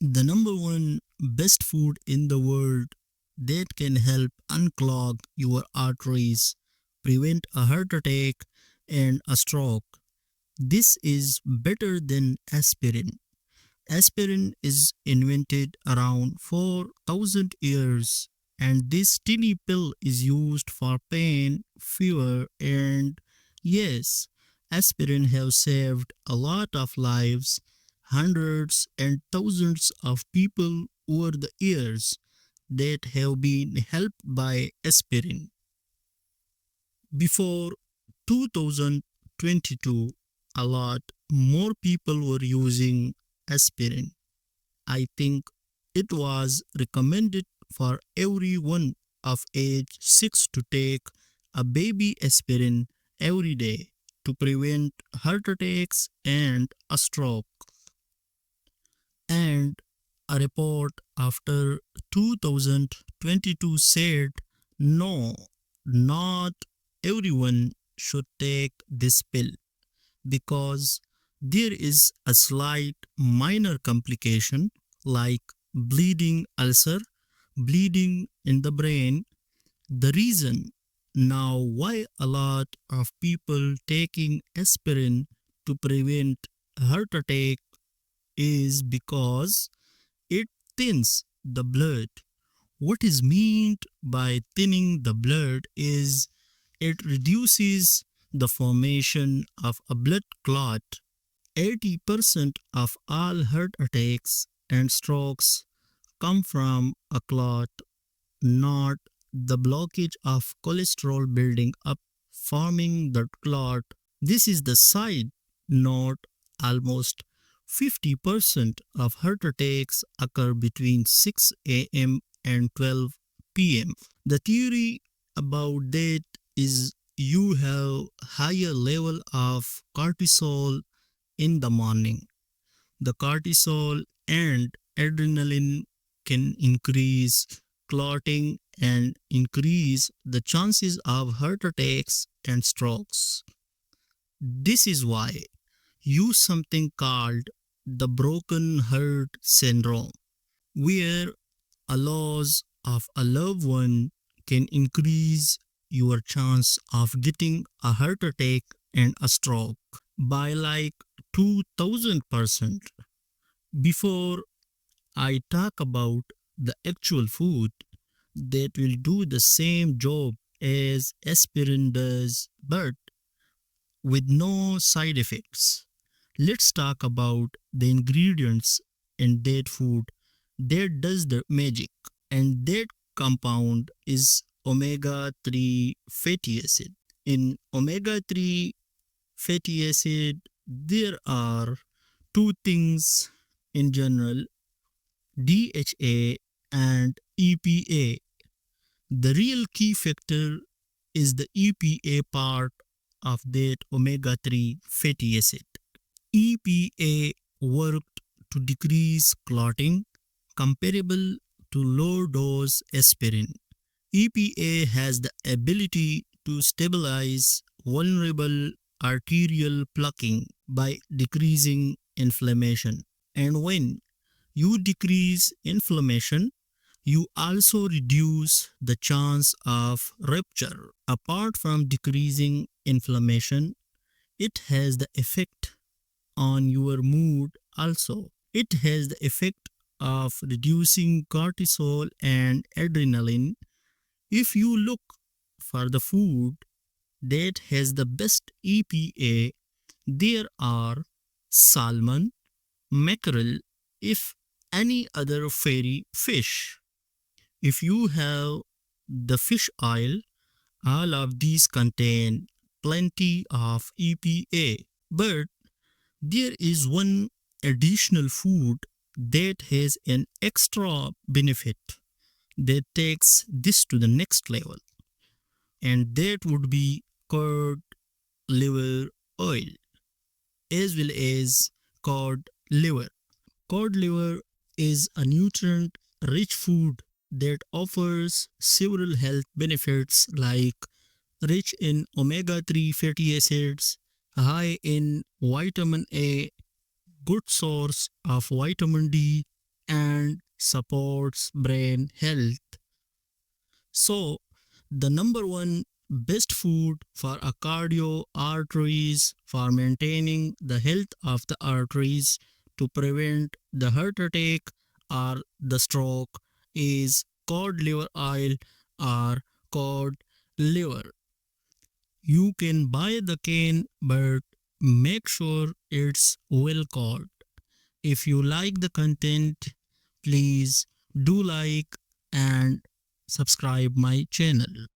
The number one best food in the world that can help unclog your arteries, prevent a heart attack and a stroke. This is better than aspirin. Aspirin is invented around 4000 years, and this tiny pill is used for pain, fever, and yes, aspirin have saved a lot of lives, hundreds and thousands of people over the years that have been helped by aspirin. Before 2022, a lot more people were using aspirin. I think it was recommended for everyone of age 6 to take a baby aspirin every day to prevent heart attacks and a stroke. And a report after 2022 said no, not everyone should take this pill because there is a slight minor complication like bleeding ulcer, bleeding in the brain. The reason now why a lot of people taking aspirin to prevent heart attack is because it thins the blood. What is meant by thinning the blood is it reduces the formation of a blood clot. 80% of all heart attacks and strokes come from a clot, not the blockage of cholesterol building up, forming the clot. This is the side note. Almost 50% of heart attacks occur between 6 a.m. and 12 p.m. The theory about that is you have higher level of cortisol in the morning. The cortisol and adrenaline can increase clotting and increase the chances of heart attacks and strokes. This is why use something called the broken heart syndrome, where a loss of a loved one can increase your chance of getting a heart attack and a stroke by like 2000%. Before I talk about the actual food that will do the same job as aspirin does but with no side effects, let's talk about the ingredients in that food that does the magic. And that compound is omega 3 fatty acid. In omega 3 fatty acid, there are two things in general, DHA and EPA. The real key factor is the EPA part of that omega 3 fatty acid. EPA worked to decrease clotting comparable to low dose aspirin. EPA has the ability to stabilize vulnerable arterial plaquing by decreasing inflammation. And when you decrease inflammation, you also reduce the chance of rupture. Apart from decreasing inflammation, it has the effect on your mood also. It has the effect of reducing cortisol and adrenaline. If you look for the food that has the best EPA, there are salmon, mackerel, if any other fairy fish. If you have the fish oil, all of these contain plenty of EPA. But there is one additional food that has an extra benefit that takes this to the next level, and that would be cod liver oil as well as cod liver. Cod liver is a nutrient rich food that offers several health benefits like rich in omega 3 fatty acids, high in vitamin A, good source of vitamin D, and supports brain health. So, the number one best food for a cardio arteries for maintaining the health of the arteries to prevent the heart attack or the stroke is cod liver oil or cod liver. You can buy the can, but make sure it's well caught. If you like the content, please do like and subscribe my channel.